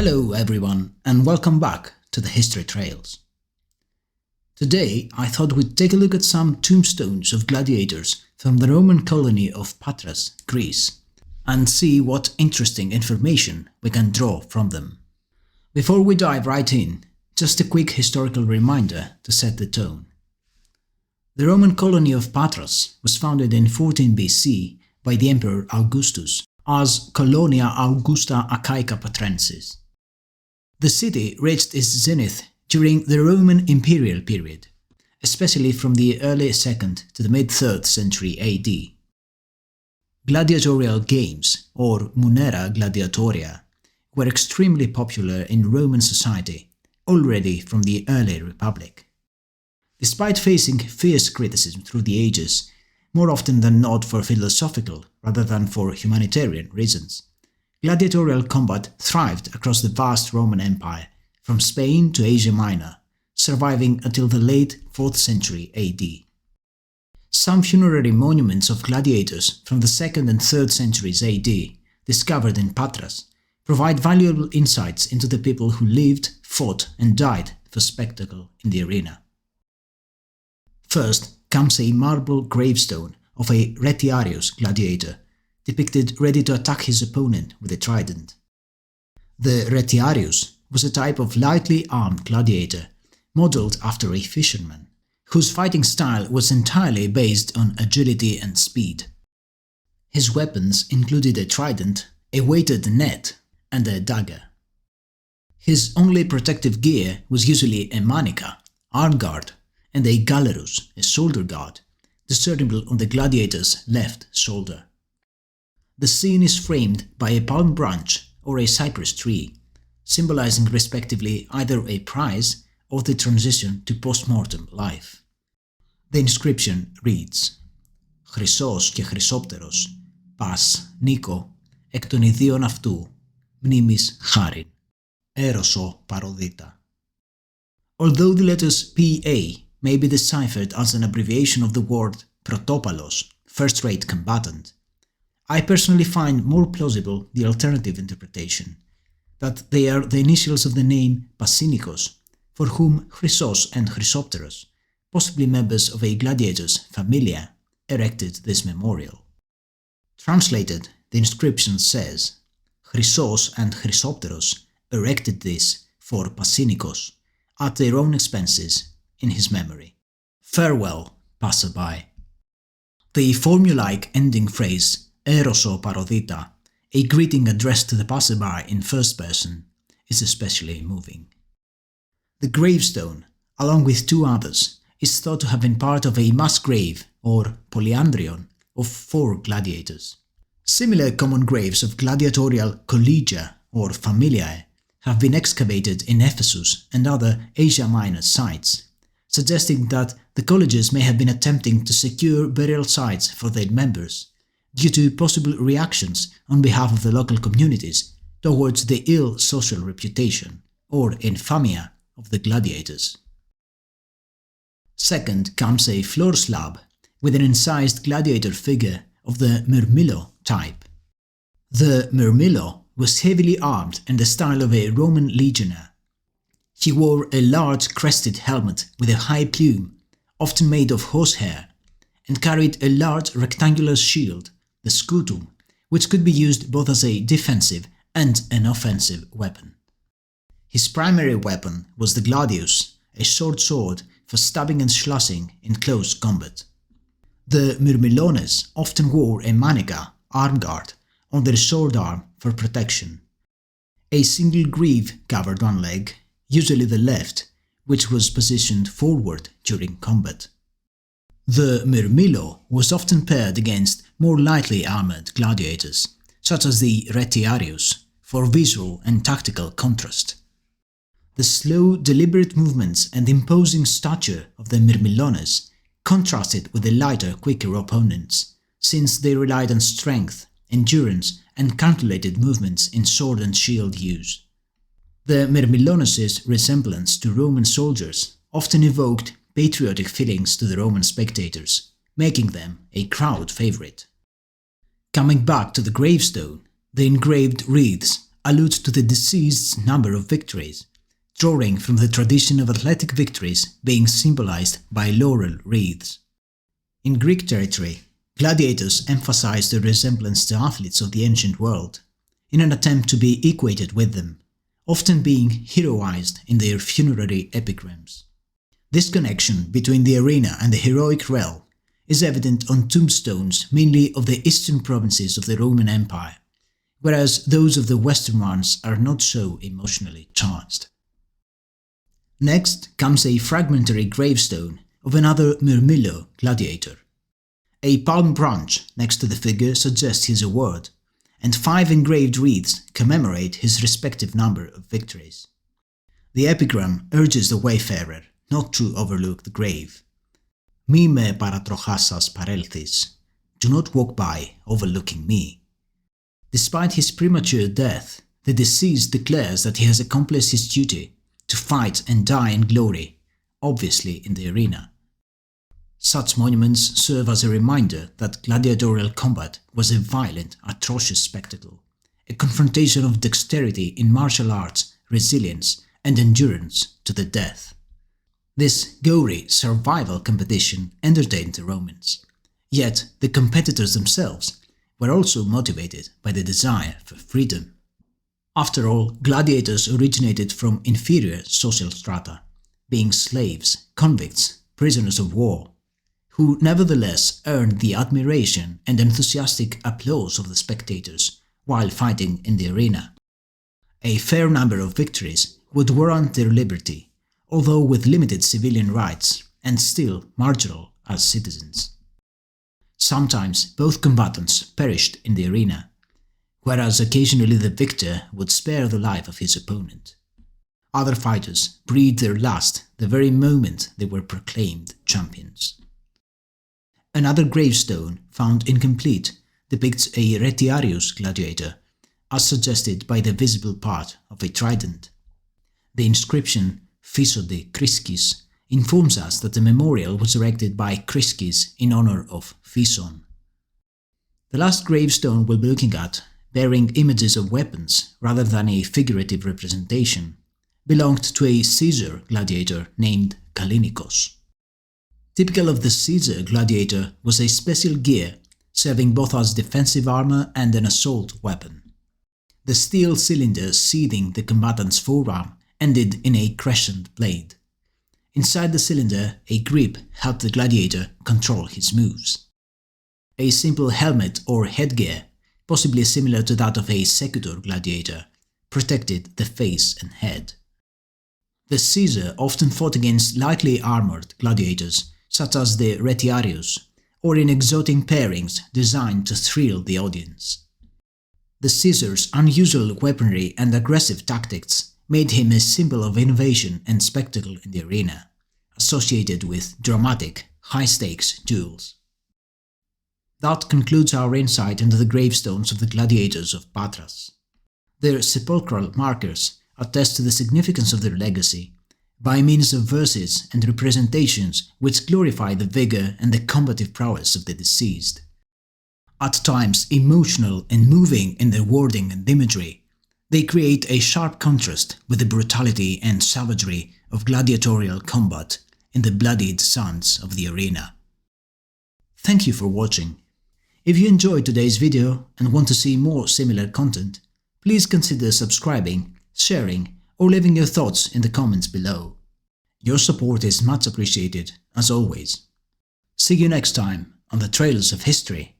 Hello everyone and welcome back to the History Trails. Today I thought we'd take a look at some tombstones of gladiators from the Roman colony of Patras, Greece, and see what interesting information we can draw from them. Before we dive right in, just a quick historical reminder to set the tone. The Roman colony of Patras was founded in 14 BC by the Emperor Augustus as Colonia Augusta Achaica Patrensis. The city reached its zenith during the Roman imperial period, especially from the early 2nd to the mid-3rd century AD. Gladiatorial games, or munera gladiatoria, were extremely popular in Roman society already from the early Republic. Despite facing fierce criticism through the ages, more often than not for philosophical rather than for humanitarian reasons, gladiatorial combat thrived across the vast Roman Empire, from Spain to Asia Minor, surviving until the late 4th century AD. Some funerary monuments of gladiators from the 2nd and 3rd centuries AD, discovered in Patras, provide valuable insights into the people who lived, fought and died for spectacle in the arena. First comes a marble gravestone of a retiarius gladiator, depicted ready to attack his opponent with a trident. The retiarius was a type of lightly armed gladiator, modelled after a fisherman, whose fighting style was entirely based on agility and speed. His weapons included a trident, a weighted net, and a dagger. His only protective gear was usually a manica, arm guard, and a gallerus, a shoulder guard, discernible on the gladiator's left shoulder. The scene is framed by a palm branch or a cypress tree, symbolizing respectively either a prize or the transition to post-mortem life. The inscription reads: «Χρυσός και χρυσόπτερος, πας, Νίκο, εκ των ιδίων αυτού, μνήμης χάριν, έρωσο παροδίτα». Although the letters PA may be deciphered as an abbreviation of the word protopalos, first-rate combatant, I personally find more plausible the alternative interpretation, that they are the initials of the name Passinikos, for whom Chrysos and Chrysopteros, possibly members of a gladiator's familia, erected this memorial. Translated, the inscription says, Chrysos and Chrysopteros erected this for Passinikos, at their own expenses, in his memory. Farewell, passerby. The formulaic ending phrase Éroso parodita, a greeting addressed to the passerby in first person, is especially moving. The gravestone, along with two others, is thought to have been part of a mass grave, or polyandrion, of 4 gladiators. Similar common graves of gladiatorial collegia, or familiae, have been excavated in Ephesus and other Asia Minor sites, suggesting that the colleges may have been attempting to secure burial sites for their members, due to possible reactions on behalf of the local communities towards the ill social reputation, or infamia, of the gladiators. Second comes a floor slab with an incised gladiator figure of the murmillo type. The murmillo was heavily armed in the style of a Roman legionnaire. He wore a large crested helmet with a high plume, often made of horsehair, and carried a large rectangular shield, the scutum, which could be used both as a defensive and an offensive weapon. His primary weapon was the gladius, a short sword for stabbing and slashing in close combat. The myrmilones often wore a manica, arm guard, on their sword arm for protection. A single greave covered one leg, usually the left, which was positioned forward during combat. The murmillo was often paired against more lightly armoured gladiators, such as the retiarius, for visual and tactical contrast. The slow, deliberate movements and imposing stature of the myrmilones contrasted with the lighter, quicker opponents, since they relied on strength, endurance and calculated movements in sword and shield use. The myrmilones' resemblance to Roman soldiers often evoked patriotic feelings to the Roman spectators, making them a crowd favourite. Coming back to the gravestone, the engraved wreaths allude to the deceased's number of victories, drawing from the tradition of athletic victories being symbolized by laurel wreaths. In Greek territory, gladiators emphasized their resemblance to athletes of the ancient world, in an attempt to be equated with them, often being heroized in their funerary epigrams. This connection between the arena and the heroic realm is evident on tombstones mainly of the eastern provinces of the Roman Empire, whereas those of the western ones are not so emotionally charged. Next comes a fragmentary gravestone of another murmillo gladiator. A palm branch next to the figure suggests his award, and 5 engraved wreaths commemorate his respective number of victories. The epigram urges the wayfarer not to overlook the grave. Μη με παρατροχάσας παρέλθεις, do not walk by overlooking me. Despite his premature death, the deceased declares that he has accomplished his duty to fight and die in glory, obviously in the arena. Such monuments serve as a reminder that gladiatorial combat was a violent, atrocious spectacle, a confrontation of dexterity in martial arts, resilience, and endurance to the death. This gory survival competition entertained the Romans, yet the competitors themselves were also motivated by the desire for freedom. After all, gladiators originated from inferior social strata, being slaves, convicts, prisoners of war, who nevertheless earned the admiration and enthusiastic applause of the spectators while fighting in the arena. A fair number of victories would warrant their liberty, although with limited civilian rights and still marginal as citizens. Sometimes both combatants perished in the arena, whereas occasionally the victor would spare the life of his opponent. Other fighters breathed their last the very moment they were proclaimed champions. Another gravestone, found incomplete, depicts a retiarius gladiator, as suggested by the visible part of a trident. The inscription Physson de Chryskis informs us that the memorial was erected by Chryskis in honor of Physson. The last gravestone we'll be looking at, bearing images of weapons rather than a figurative representation, belonged to a scissor gladiator named Kallinikos. Typical of the scissor gladiator was a special gear serving both as defensive armor and an assault weapon. The steel cylinder seething the combatant's forearm ended in a crescent blade. Inside the cylinder, a grip helped the gladiator control his moves. A simple helmet or headgear, possibly similar to that of a secutor gladiator, protected the face and head. The scissor often fought against lightly armored gladiators, such as the retiarius, or in exotic pairings designed to thrill the audience. The scissor's unusual weaponry and aggressive tactics made him a symbol of innovation and spectacle in the arena, associated with dramatic, high-stakes duels. That concludes our insight into the gravestones of the gladiators of Patras. Their sepulchral markers attest to the significance of their legacy, by means of verses and representations which glorify the vigor and the combative prowess of the deceased. At times emotional and moving in their wording and imagery, they create a sharp contrast with the brutality and savagery of gladiatorial combat in the bloodied sands of the arena. Thank you for watching. If you enjoyed today's video and want to see more similar content, please consider subscribing, sharing, or leaving your thoughts in the comments below. Your support is much appreciated, as always. See you next time on the Trails of History.